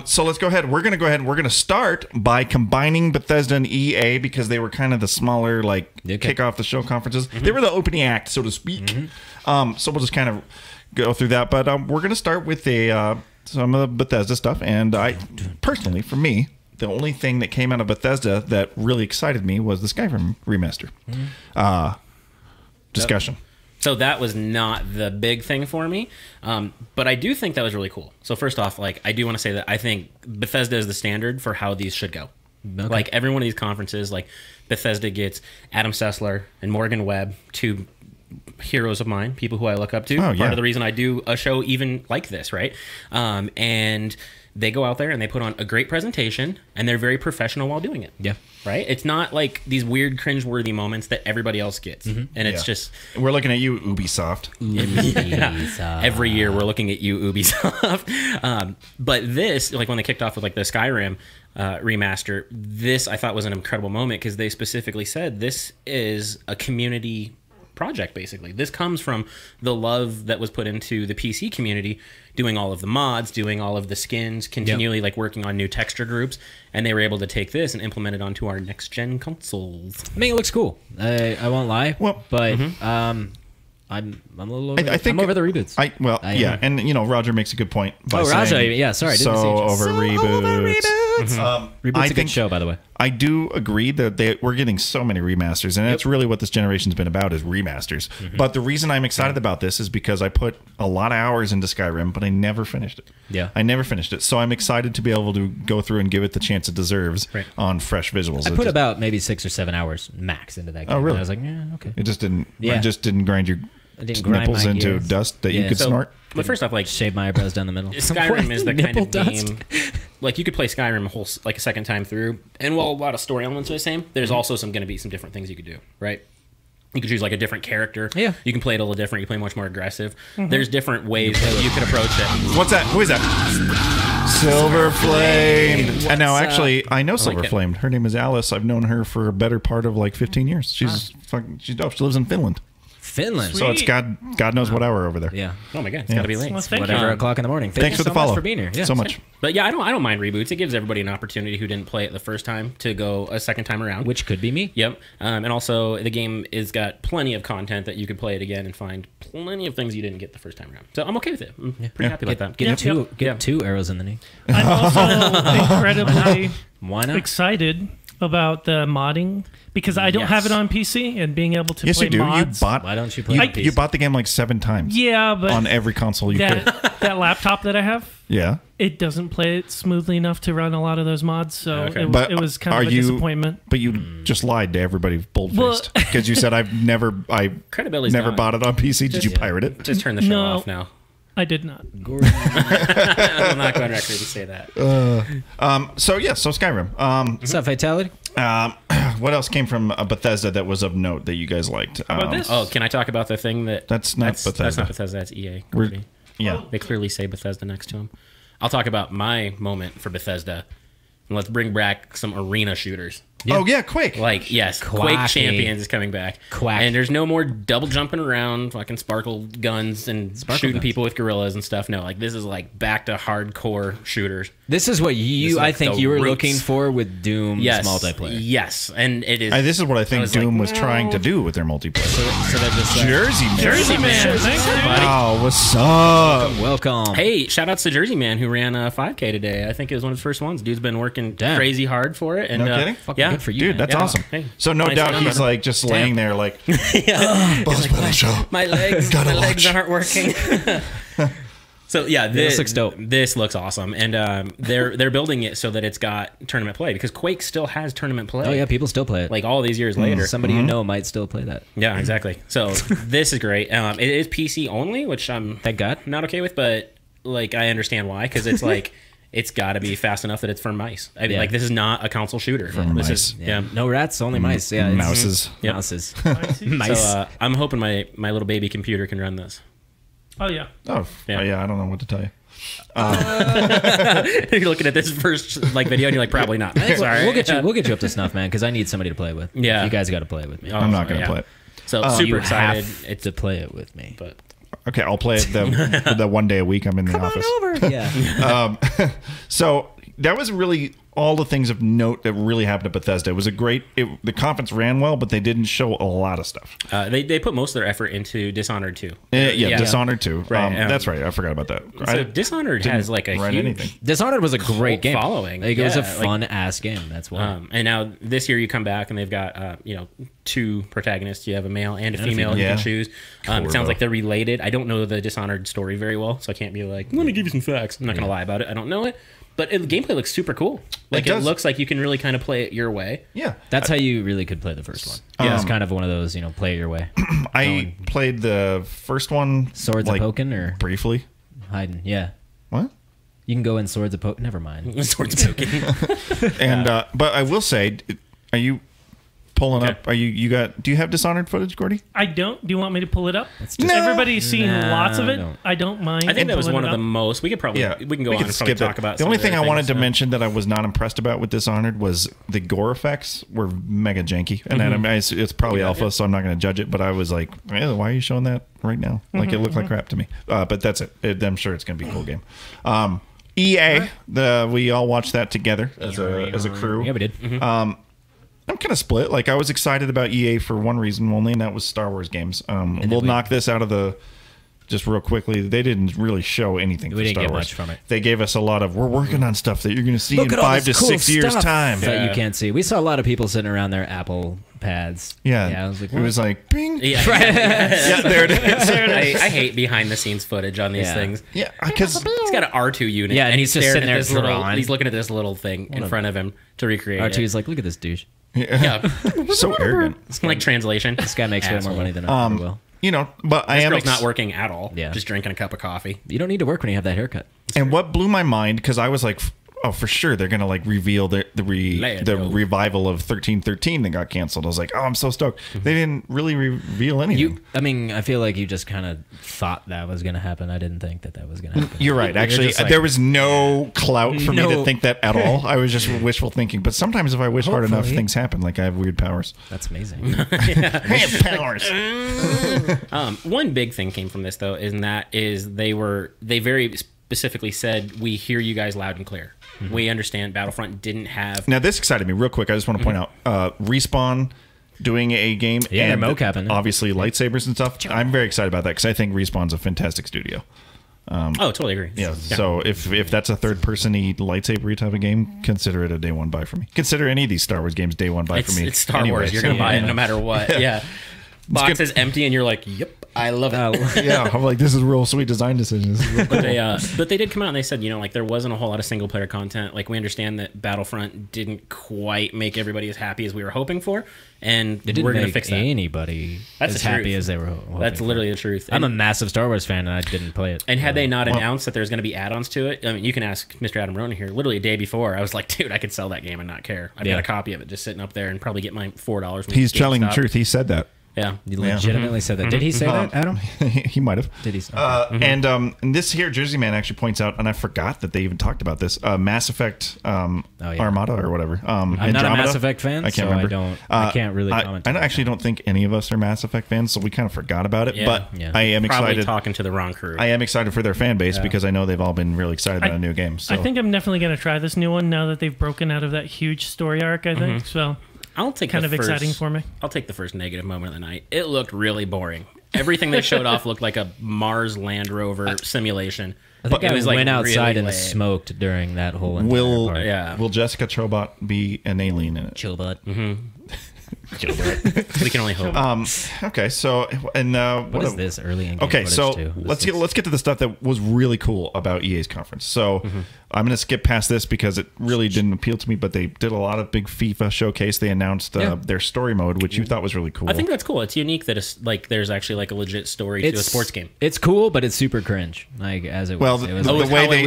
So let's go ahead. We're going to start by combining Bethesda and EA because they were kind of the smaller, kick off the show conferences. They were the opening act, so to speak. So we'll just kind of go through that. But we're going to start with some of the Bethesda stuff. And I, personally, for me, the only thing that came out of Bethesda that really excited me was the Skyrim remaster discussion. So that was not the big thing for me, but I do think that was really cool. So first off, I do want to say that I think Bethesda is the standard for how these should go. Okay. Every one of these conferences, Bethesda gets Adam Sessler and Morgan Webb, two heroes of mine, people who I look up to. Part of the reason I do a show even like this, right? And they go out there and they put on a great presentation, and they're very professional while doing it. Yeah. Right? It's not like these weird cringeworthy moments that everybody else gets. And it's just... We're looking at you, Ubisoft. Every year we're looking at you, Ubisoft. But this, when they kicked off with the Skyrim remaster, this I thought was an incredible moment because they specifically said this is a community project, basically. This comes from the love that was put into the PC community, doing all of the mods, doing all of the skins, continually working on new texture groups, and they were able to take this and implement it onto our next gen consoles. I mean, it looks cool. I won't lie. Well, but I'm a little over, I'm over the reboots. and Roger makes a good point. Roger, sorry. So over reboots. Reboot's a good show, by the way. I do agree that we're getting so many remasters, and that's really what this generation's been about, is remasters. But the reason I'm excited about this is because I put a lot of hours into Skyrim, but I never finished it. I never finished it. So I'm excited to be able to go through and give it the chance it deserves on fresh visuals. I put about maybe 6 or 7 hours max into that game. Oh, really? And I was like, yeah, okay. It just didn't grind your nipples into dust that you could snort. But first off, shave my eyebrows down the middle. Skyrim is the kind of game you could play Skyrim a second time through, and while a lot of story elements are the same, there's also going to be some different things you could do, right? You could choose a different character. Yeah. You can play it a little different. You play much more aggressive. There's different ways that you could approach it. What's that? Who is that? Silver Flamed. And now, actually, I know Silver Flamed. Her name is Alice. I've known her for a better part of 15 years. She's dope. She lives in Finland. Finland. So it's God knows what hour over there. Yeah. Oh my God, it's gotta be late. Whatever o'clock in the morning. Thanks for the follow. For being here. So much. But yeah, I don't mind reboots. It gives everybody an opportunity who didn't play it the first time to go a second time around. Which could be me. Yep. And also the game has got plenty of content that you could play it again and find plenty of things you didn't get the first time around. So I'm okay with it. I'm pretty happy about that. Get two arrows in the knee. I'm also incredibly excited about the modding because I don't have it on PC, and being able to play mods. Why don't you play You bought the game 7 times. Yeah, but on every console you could. That laptop that I have, it doesn't play it smoothly enough to run a lot of those mods, so it was kind of a disappointment. But you just lied to everybody bold-faced because you said I've never bought it on PC. Did you pirate it? Just turn the show off now. I did not. I'm not going to actually say that. So Skyrim. What's up, Fatality? What else came from Bethesda that was of note that you guys liked? How about this? Oh, can I talk about the thing that's not Bethesda? That's not Bethesda. That's EA. They clearly say Bethesda next to them. I'll talk about my moment for Bethesda, and let's bring back some arena shooters. Yeah. Oh, yeah, Quake. Quake Champions is coming back. And there's no more double jumping around, fucking sparkle guns and shooting people with gorillas and stuff. No, this is back to hardcore shooters. This is what I think you were looking for with Doom's multiplayer. Yes, and it is. This is what I think Doom was trying to do with their multiplayer. So they're just Jersey Man. Thanks, everybody. Oh, what's up? Welcome. Hey, shout outs to Jersey Man who ran a 5K today. I think it was one of his first ones. Dude's been working crazy hard for it. And, no kidding? Yeah. Good for you, dude. That's awesome. Hey, so no doubt he's just laying there boss battle show. My legs aren't working. So yeah, this looks dope. This looks awesome, and they're building it so that it's got tournament play because Quake still has tournament play. Oh yeah, people still play it. All these years later. Somebody you know might still play that. Yeah, exactly. So this is great. It is PC only, which I'm thank God not okay with, but I understand why because it's it's got to be fast enough that it's for mice. I mean, this is not a console shooter. For this mice. is no rats, only mice. Yeah, mouses. Mouses. Mice. So I'm hoping my little baby computer can run this. Oh yeah. Oh yeah. I don't know what to tell you. You're looking at this first video and you're probably not. Sorry. We'll get you up to snuff, man, because I need somebody to play it with. Yeah. You guys got to play it with me. I'm not going to play it. So super excited. To play it with me. But Okay, I'll play it the one day a week I'm in the office. Come on over. Yeah. So that was really all the things of note that really happened at Bethesda. It was the conference ran well, but they didn't show a lot of stuff. They put most of their effort into Dishonored 2. Yeah, Dishonored 2. Right, that's right. I forgot about that. So Dishonored has like a huge Dishonored was a great game. Following. Like, it was a fun-ass game. That's why. And now this year you come back and they've got, 2 protagonists. You have a male and a female you can choose. It sounds like they're related. I don't know the Dishonored story very well, so I can't be like, let me give you some facts. I'm not going to lie about it. I don't know it. But the gameplay looks super cool. Like, it looks like you can really kind of play it your way. Yeah. That's how you really could play the first one. Yeah. It's kind of one of those, play it your way. I played the first one. Swords of Poking or? Briefly. Hiding, yeah. What? You can go in Swords of Poking. Never mind. Swords of Poking. And, but I will say, are you pulling up? Do you have Dishonored footage, Gordy? I don't. Do you want me to pull it up? Everybody's seen lots of it. I don't mind. I think that was one of the most. We could probably we can go on and probably talk about. The only thing I wanted to mention that I was not impressed about with Dishonored was the gore effects were mega janky, and it's probably alpha, so I'm not going to judge it. But I was like, why are you showing that right now? Like it looked like crap to me. But that's it. I'm sure it's going to be a cool game. EA, we all watched that together as a crew. Yeah, we did. I'm kind of split. Like, I was excited about EA for one reason only, and that was Star Wars games. We'll knock this out of the... Just real quickly, they didn't really show anything for Star Wars. We didn't get much from it. They gave us a lot of, we're working on stuff that you're going to see in 5 to 6 years' time. That you can't see. We saw a lot of people sitting around their Apple pads. Yeah. I was like, it was like, bing. Yeah, there it is. I hate behind-the-scenes footage on these things. Yeah, because... He's got an R2 unit, and he's just sitting there he's looking at this little thing in front of him to recreate R2 is like, look at this douche. Yeah. So arrogant. It's like translation. This guy makes way more money than I will. But I am not working at all. Yeah. Just drinking a cup of coffee. You don't need to work when you have that haircut. And what blew my mind, because I was like, oh, for sure they're gonna like reveal the revival of 1313 that got canceled. I was like, oh, I'm so stoked. They didn't really reveal anything. I feel like you just kind of thought that was gonna happen. I didn't think that was gonna happen. You're right. Actually, there was no clout for me to think that at all. I was just wishful thinking. But sometimes if I wish hard enough, things happen. Like I have weird powers. That's amazing. I have powers. One big thing came from this though, they very specifically said, we hear you guys loud and clear. We understand Battlefront didn't have... Now, this excited me real quick. I just want to point out, Respawn doing a game and obviously lightsabers and stuff. I'm very excited about that because I think Respawn's a fantastic studio. Totally agree. Yeah. So if that's a third-person-y lightsaber type of game, consider it a day one buy for me. Consider any of these Star Wars games day one buy for me. It's Star Wars. You're going to buy it no matter what. Yeah. Box is empty and you're like, yep, I love it. Yeah, I'm like, this is real sweet design decisions. But they did come out and they said, there wasn't a whole lot of single player content. Like, we understand that Battlefront didn't quite make everybody as happy as we were hoping for, and we're going to fix that. Anybody as happy as they were hoping. That's literally the truth. I'm a massive Star Wars fan and I didn't play it. And had they not announced that there's going to be add-ons to it, I mean, you can ask Mr. Adam Ronan here. Literally a day before, I was like, dude, I could sell that game and not care. I've got a copy of it just sitting up there and probably get my $4. He's telling the truth. He said that. Yeah, you legitimately said that. Did he say that, Adam? He might have. Did he say And this here, Jersey Man actually points out, and I forgot that they even talked about this, Mass Effect Armada or whatever. I'm Andromeda. not a Mass Effect fan, I can't remember. I can't really comment. I actually don't think any of us are Mass Effect fans, so we kind of forgot about it. But I am probably excited. Talking to the wrong crew. I am excited for their fan base because I know they've all been really excited about a new game. So. I think I'm definitely going to try this new one now that they've broken out of that huge story arc, I think. So... I'll take kind of exciting for me. I'll take the first negative moment of the night. It looked really boring. Everything they showed off looked like a Mars Land Rover simulation. I think I went outside and smoked during that whole entire part. Will Jessica Chobot be an alien in it? Chobot. We can only hope. Okay, so what is this early in game okay, so let's get to the stuff that was really cool about EA's conference. So I'm going to skip past this because it really didn't appeal to me, but they did a lot of big FIFA showcase. They announced their story mode, which you thought was really cool. I think that's cool. It's unique that it's like there's actually like a legit story to a sports game. It's cool, but it's super cringe. Like as it was. Well, the way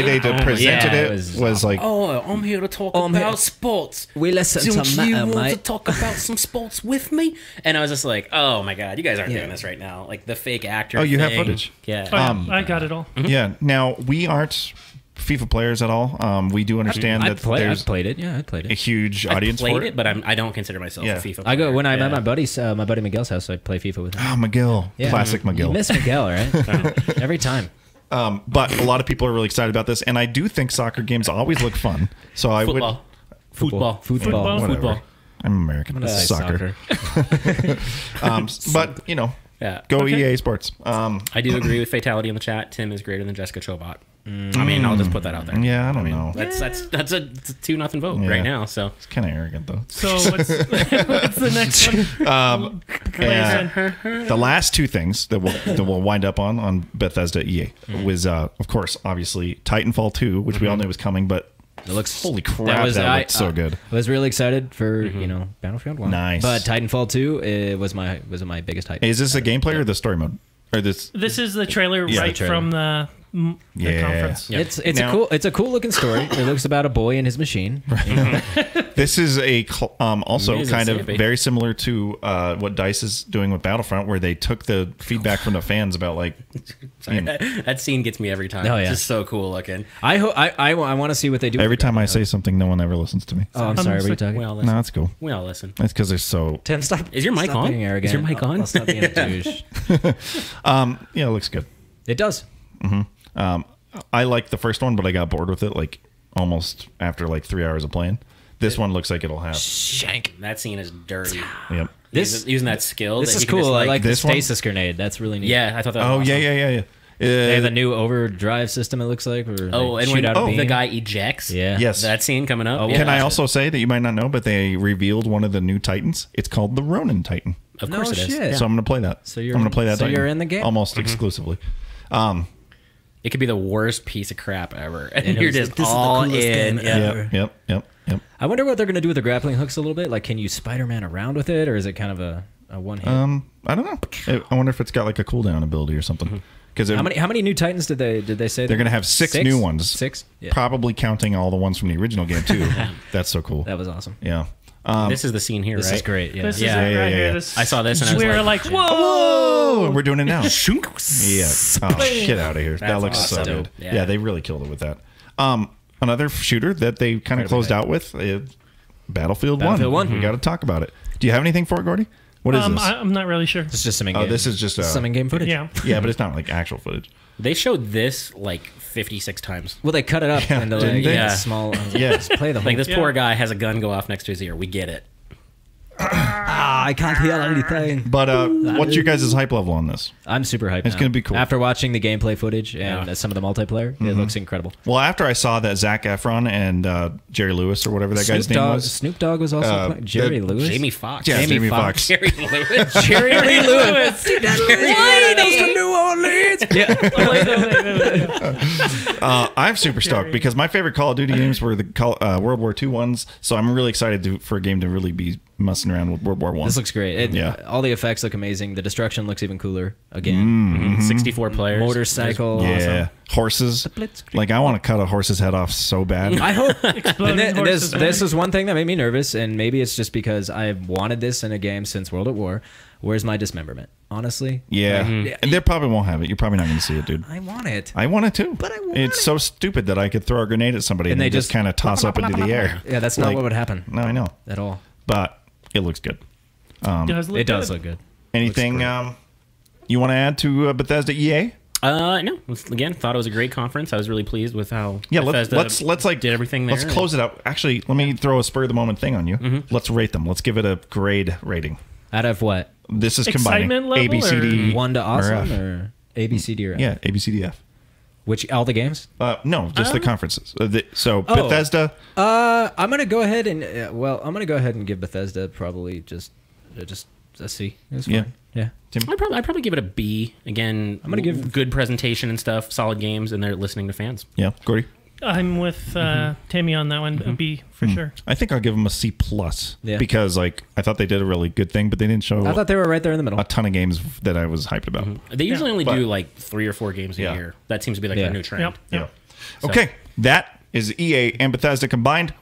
they presented it was like, oh, I'm here to talk about sports. We listen to Don't you want to talk about some sports with me? And I was just like, oh my god, you guys aren't doing this right now. Like the fake actor. Oh, you have footage. Yeah. I got it all. Yeah. Now we aren't FIFA players at all. We do understand that there's I've played it. Yeah, I played it. A huge audience played for it, but I don't consider myself a FIFA player. I go when I'm at my buddy Miguel's house. I play FIFA with him. Oh, Miguel, classic Miguel. You miss Miguel, right? Every time. But a lot of people are really excited about this, and I do think soccer games always look fun. So I would football. I'm American. I'm gonna say soccer. But go EA Sports. I do agree with Fatality in the chat. Tim is greater than Jessica Chobot. I mean, I'll just put that out there. Yeah, I don't know. That's a 2-0 vote right now. So it's kind of arrogant though. So what's the next one? The last two things that we'll wind up on Bethesda EA was of course obviously Titanfall 2, which we all knew was coming, but it looks holy crap, that looked so good. I was really excited for Battlefield 1. Nice, but Titanfall 2 was my biggest hype. Is this a gameplay or the story mode? Or this is the trailer from the conference. Yeah. It's a cool looking story. It looks about a boy and his machine. This is also kind of very similar to what DICE is doing with Battlefront, where they took the feedback from the fans about that scene gets me every time. Oh, yeah. It's just so cool looking. I want to see what they do. Every time I say something, no one ever listens to me. Oh, I'm sorry. What are you talking? No, that's cool. We all listen. That's because they're so. Tim, stop. Is your mic on? Is your mic on? I'll stop being a douche. It looks good. It does. I liked the first one, but I got bored with it almost after 3 hours of playing. This one looks like it'll have shank. That scene is dirty. Yep. Using that skill. This is cool. I like the stasis grenade. That's really neat. Yeah, I thought that was awesome. Yeah. They have a new overdrive system, it looks like. And when the guy ejects. Yeah. Yes. That scene coming up. Can I also say that you might not know, but they revealed one of the new Titans. It's called the Ronin Titan. Of course it is. Shit. So I'm going to play that. I'm going to play that Titan you're in the game? almost exclusively. It could be the worst piece of crap ever. And you're just all in. Yep. I wonder what they're going to do with the grappling hooks a little bit. Can you Spider-Man around with it, or is it kind of a one hit? I don't know. I wonder if it's got a cooldown ability or something. Because how many new Titans did they say? They're going to have six new ones. 6? Yeah. Probably counting all the ones from the original game too. That's so cool. That was awesome. Yeah. This is the scene here, this right? This is great. Yeah. This is it right here. I saw this and I was we were like, whoa! We're doing it now. Yeah. Oh, shit out of here. That looks so good. Yeah, they really killed it with that. Another shooter that they kind of closed out with, Battlefield 1. We got to talk about it. Do you have anything for it, Gordy? What is this? I'm not really sure. It's just some in-game. This is just some in-game footage. Yeah, but it's not actual footage. They showed this 56 times. Well, they cut it up into small. Just play the whole. This poor guy has a gun go off next to his ear. We get it. I can't hear anything. But what's your guys' hype level on this? I'm super hyped. It's going to be cool. After watching the gameplay footage and some of the multiplayer, it looks incredible. Well, after I saw that Zac Efron and Jerry Lewis or whatever that guy's name was. Snoop Dogg was also playing. Jerry Lewis? Jamie Foxx. Yeah, Jamie Foxx. Jerry Lewis. Jerry Lewis. to New Orleans. I'm super stoked because my favorite Call of Duty games were the World War II ones, so I'm really excited for a game to really be messing around with World War I. This looks great. All the effects look amazing. The destruction looks even cooler. Again, 64 players. Motorcycle. Yeah. Awesome. Horses. I want to cut a horse's head off so bad. I hope. Exploding horses. This is one thing that made me nervous, and maybe it's just because I've wanted this in a game since World at War. Where's my dismemberment? Honestly. Yeah. And they probably won't have it. You're probably not going to see it, dude. I want it. I want it too. But I want It's so stupid that I could throw a grenade at somebody and they just kind of toss up into the air. Yeah, that's not what would happen. No, I know. At all. But it looks good. It does look good. Anything you want to add to Bethesda EA? No. Again, thought it was a great conference. I was really pleased with how Bethesda let's did everything there. Let's close it out. Actually, let me throw a spur of the moment thing on you. Let's rate them. Let's give it a grade rating. Out of what? This is combining A, B, C, D, 1 to awesome or A, B, C, D, or F? Yeah, A, B, C, D, F. Which all the games? No, just the conferences. Bethesda. I'm gonna go ahead and give Bethesda probably just a C. It's fine. Yeah. Tim? I'd probably give it a B. Again, I'm gonna give good presentation and stuff, solid games, and they're listening to fans. Yeah, Gordy. I'm with Tammy on that one. A B for sure. I think I'll give them a C plus because I thought they did a really good thing, but they didn't show. I thought they were right there in the middle. A ton of games that I was hyped about. They usually only do 3 or 4 games a year. That seems to be their new trend. Yeah. Okay, that is EA and Bethesda combined.